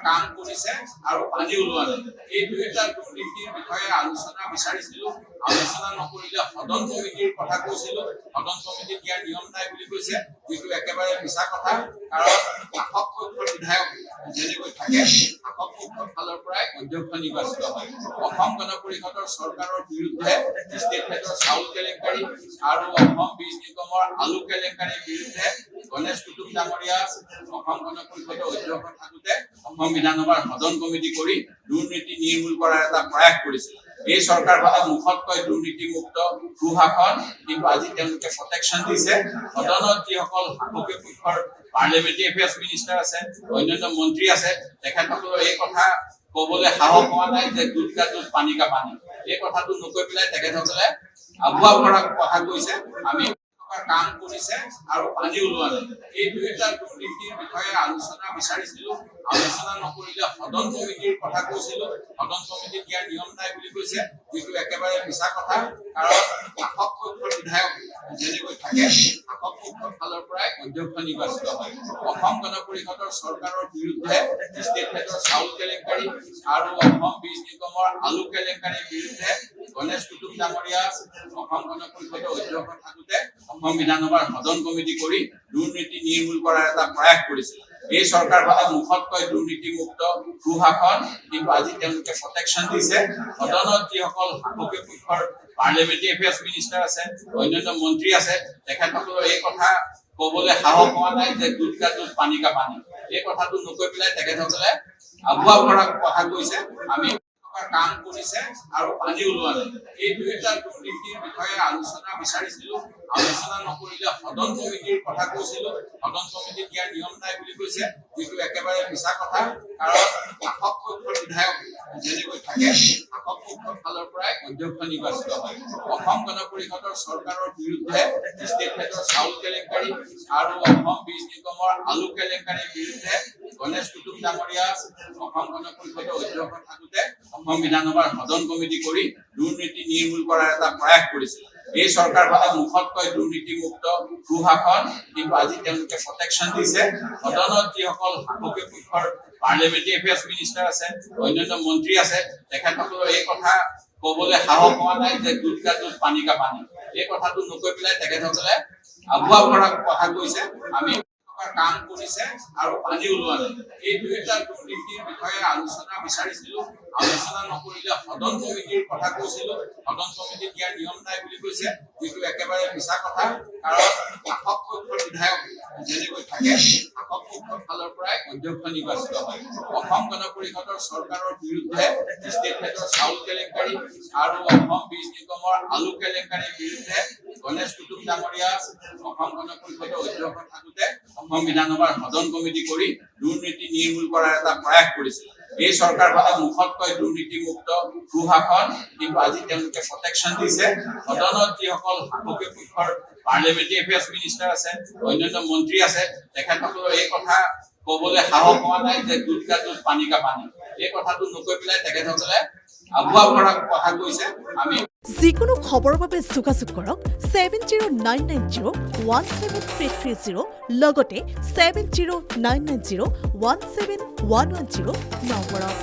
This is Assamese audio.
কাম কৰিছে আৰু পানী ওলোৱা নাই। এই দুয়োটা দুৰ্নীতিৰ বিষয়ে আলোচনা বিচাৰিছিলো, আলোচনা নকৰিলে সদন কমিটিৰ কথা কৈছিলো, সদন কমিটিত ইয়াৰ নিয়ম নাই বুলি কৈছে, যিটো একেবাৰে মিছা কথা। কাৰণ শাসক পক্ষৰ বিধায়ক যেনেকৈ থাকে, শাসক পক্ষৰ ফালৰ পৰাই অধ্যক্ষ নিৰ্বাচিত হয়। অসম গণ পৰিষদৰ চৰকাৰৰ বিৰুদ্ধে ষ্টেট বেংকৰ চাউল কেলেংকাৰী আৰু অসম বীজ নিগমৰ আলু কেলেংকাৰীৰ বিৰুদ্ধে গণেশ কুটুম ডাঙৰীয়া অসম গণ পৰিষদৰ অধ্যক্ষ থাকোঁতে অসম বিধানসভাৰ সদন কমিটি কৰি দুৰ্নীতি নিৰ্মূল কৰাৰ এটা প্ৰয়াস কৰিছিল। এই চৰকাৰখনে মুখত কয় দুৰ্নীতিমুক্ত সুশাসন, কিন্তু আজি তেওঁলোকে প্ৰটেকশ্যন দিছে। সদনত যিসকল শাসকীয় পক্ষৰ পাৰ্লিয়ামেণ্টাৰী এফেয়াৰ্ছ মিনিষ্টাৰ আছে, অন্যান্য মন্ত্ৰী আছে, তেখেতসকলৰ এই কথা ক'বলৈ সাহস হোৱা নাই যে দুধ কা দুধ পানী কা পানী। এই কথাটো নকৈ পেলাই তেখেতসকলে আগুৱা ভৰা কথা কৈছে। আমি কাম কৰিছে আৰু পানী ওলোৱা নাই। এই দুয়োটা দুৰ্নীতিৰ বিষয়ে আলোচনা বিচাৰিছিলো, আলোচনা নকৰিলে সদন কমিটিৰ কথা কৈছিলো, সদন কমিটিত ইয়াৰ নিয়ম নাই বুলি কৈছে, যিটো একেবাৰে মিছা কথা। কাৰণ শাসক পক্ষৰ বিধায়ক যেনেকৈ থাকে, শাসক পক্ষৰ ফালৰ পৰাই অধ্যক্ষ নিৰ্বাচিত হয়। অসম গণ পৰিষদৰ চৰকাৰৰ বিৰুদ্ধে ষ্টেট বেংকৰ চাউল কেলেংকাৰী আৰু অসম বীজ নিগমৰ আলু কেলেংকাৰীৰ বিৰুদ্ধে গণেশ কুটুম ডাঙৰীয়া অসম গণ পৰিষদৰ অধ্যক্ষ থাকোঁতে অসম বিধানসভাৰ সদন কমিটি কৰি দুৰ্নীতি নিৰ্মূল কৰাৰ এটা প্ৰয়াস কৰিছিল। এই চৰকাৰখনে মুখত কয় দুৰ্নীতিমুক্ত সুশাসন, কিন্তু আজি তেওঁলোকে প্ৰটেকশ্যন দিছে। সদনত যিসকল শাসকীয় পক্ষৰ পাৰ্লিয়ামেণ্টাৰী এফেয়াৰ্ছ মিনিষ্টাৰ আছে, অন্যান্য মন্ত্ৰী আছে, তেখেতসকলৰ এই কথা ক'বলৈ সাহস হোৱা নাই যে দুধ কা দুধ পানী কা পানী। এই কথাটো নকৈ পেলাই তেখেতসকলে আগুৱা ভৰা কথা কৈছে। আমি কাম কৰিছে আৰু পানী ওলোৱা নাই। এই দুয়োটা দুৰ্নীতিৰ বিষয়ে আলোচনা বিচাৰিছিলো, আলোচনা নকৰিলে সদন কমিটিৰ কথা কৈছিলো, সদন কমিটিত ইয়াৰ নিয়ম নাই বুলি কৈছে, যিটো একেবাৰে মিছা কথা। কাৰণ শাসক পক্ষৰ বিধায়ক যেনেকৈ থাকে, শাসক পক্ষৰ ফালৰ পৰাই অধ্যক্ষ নিৰ্বাচিত হয়। অসম গণ পৰিষদৰ চৰকাৰৰ বিৰুদ্ধে ষ্টেট বেংকৰ চাউল কেলেংকাৰী আৰু অসম বীজ নিগমৰ আলু কেলেংকাৰীৰ বিৰুদ্ধে গণেশ কুটুম ডাঙৰীয়া অসম গণ পৰিষদৰ অধ্যক্ষ থাকোঁতে অসম বিধানসভাৰ সদন কমিটি কৰি দুৰ্নীতি নিৰ্মূল কৰাৰ এটা প্ৰয়াস কৰিছিল। এই চৰকাৰখনে মুখত কয় দুৰ্নীতিমুক্ত সুশাসন, কিন্তু আজি তেওঁলোকে প্ৰটেকশ্যন দিছে। সদনত যিসকল শাসকীয় পক্ষৰ পাৰ্লিয়ামেণ্টাৰী এফেয়াৰ্ছ মিনিষ্টাৰ আছে, অন্যান্য মন্ত্ৰী আছে, তেখেতসকলৰ এই কথা ক'বলৈ সাহস হোৱা নাই যে দুধ কা দুধ পানী কা পানী। এই কথাটো নকৈ পেলাই তেখেতসকলে আগুৱা ভৰা কথা কৈছে। আমি কাম কৰিছে আৰু পানী ওলোৱা নাই। এই দুয়োটা দুৰ্নীতিৰ বিষয়ে আলোচনা বিচাৰিছিলো, আলোচনা নকৰিলে সদন কমিটিৰ কথা কৈছিলো, সদন কমিটিত ইয়াৰ নিয়ম নাই বুলি কৈছে, যিটো একেবাৰে মিছা কথা। কাৰণ শাসক পক্ষৰ বিধায়ক যেনেকৈ থাকে, শাসক পক্ষৰ ফালৰ পৰাই অধ্যক্ষ নিৰ্বাচিত হয়। অসম গণ পৰিষদৰ চৰকাৰৰ বিৰুদ্ধে ষ্টেট বেংকৰ চাউল কেলেংকাৰী আৰু অসম বীজ নিগমৰ আলু কেলেংকাৰীৰ বিৰুদ্ধে গণেশ কুটুম ডাঙৰীয়া অসম গণ পৰিষদৰ অধ্যক্ষ থাকোঁতে অসম বিধানসভাৰ সদন কমিটি কৰি দুৰ্নীতি নিৰ্মূল কৰাৰ এটা প্ৰয়াস কৰিছিল। এই চৰকাৰখনে মুখত কয় দুৰ্নীতিমুক্ত সুশাসন, কিন্তু আজি তেওঁলোকে প্ৰটেকশ্যন দিছে। সদনত যিসকল শাসকীয় পক্ষৰ পাৰ্লিয়ামেণ্টাৰী এফেয়াৰ্ছ মিনিষ্টাৰ আছে, অন্যান্য মন্ত্ৰী আছে, তেখেতসকলৰ এই কথা ক'বলৈ সাহস হোৱা নাই যে দুধ কা দুধ পানী কা পানী। এই কথাটো নকৈ পেলাই তেখেতসকলে আগুৱা ভৰা কথা কৈছে। আমি যিকোনো খবৰৰ বাবে যোগাযোগ কৰক 7099017330 লগতে 7099017110 নম্বৰত।